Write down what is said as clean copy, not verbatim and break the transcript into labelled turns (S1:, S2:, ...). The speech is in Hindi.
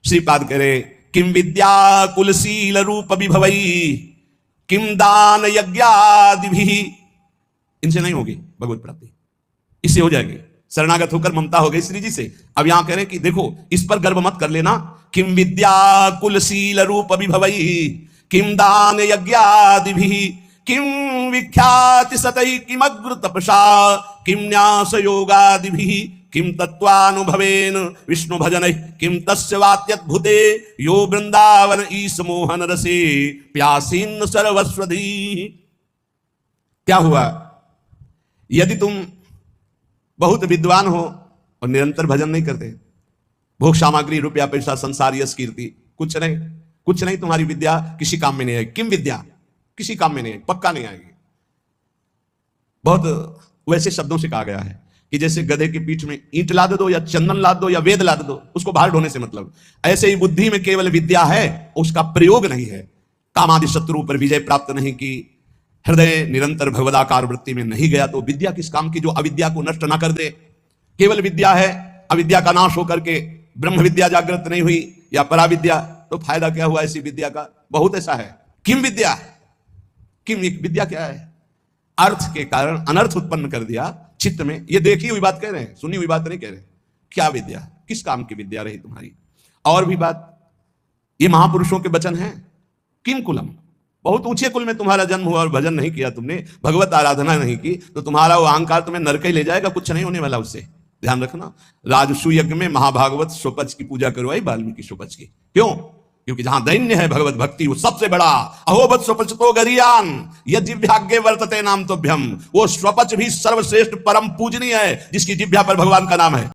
S1: श्रीपाद करे किम विद्या कुलशील रूप विभवई किम दान यज्ञादिभिः, इनसे नहीं होगी भगवत प्राप्ति, इससे हो जाएगी। शरणागत होकर ममता हो गई श्री जी से। अब यहां कह रहे हैं कि देखो इस पर गर्व मत कर लेना। किम विद्या कुलशील रूप विभवई किम दान यज्ञादिभिः किम विख्याति सतै किमग्र तपसा किम न्यास योगादिभिः किम तत्वानुभवेन विष्णु भजन किम तस्य वात्यद्भुते यो वृंदावन ईश मोहन रसे प्यासीन सर्वस्वधि। क्या हुआ? यदि तुम बहुत विद्वान हो और निरंतर भजन नहीं करते, भोग सामग्री रुपया पैसा संसार यश कीर्ति कुछ नहीं, तुम्हारी विद्या किसी काम में नहीं आएगी। किम विद्या किसी काम में नहीं आएगी, पक्का नहीं आएगी। बहुत वैसे शब्दों से कहा गया है कि जैसे गधे की पीठ में ईंट लाद दो या चंदन लाद दो या वेद लाद दो, उसको बाहर ढोने से मतलब, ऐसे ही बुद्धि में केवल विद्या है, उसका प्रयोग नहीं है। कामादि शत्रु पर विजय प्राप्त नहीं की, हृदय निरंतर भगवदाकार वृत्ति में नहीं गया, तो विद्या किस काम की जो अविद्या को नष्ट ना कर दे। केवल विद्या है, अविद्या का नाश होकर के ब्रह्म विद्या जागृत नहीं हुई या पराविद्या, तो फायदा क्या हुआ ऐसी विद्या का? बहुत ऐसा है। किम विद्या, किम विद्या क्या है? अर्थ के कारण अनर्थ उत्पन्न कर दिया चित्त में। ये देखी हुई बात कह रहे हैं, सुनी हुई बात नहीं कह रहे। क्या विद्या, किस काम की विद्या रही तुम्हारी? और भी बात, ये महापुरुषों के वचन हैं। किम कुलम, बहुत ऊंचे कुल में तुम्हारा जन्म हुआ और भजन नहीं किया तुमने, भगवत आराधना नहीं की, तो तुम्हारा वो अहंकार तुम्हें नरक ही ले जाएगा, कुछ नहीं होने वाला उससे। ध्यान रखना। राजसु यज्ञ में महाभागवत स्वपच की पूजा करवाई वाल्मीकि स्वपच की। क्यों? क्योंकि जहां दैन्य है भगवत भक्ति वो सबसे बड़ा। अहोबत स्वपच तो गरियान यज्ञाग्ञे वर्तते नाम तुभ्यम, वो स्वपच भी सर्वश्रेष्ठ परम पूजनीय है जिसकी जिह्वा पर भगवान का नाम है।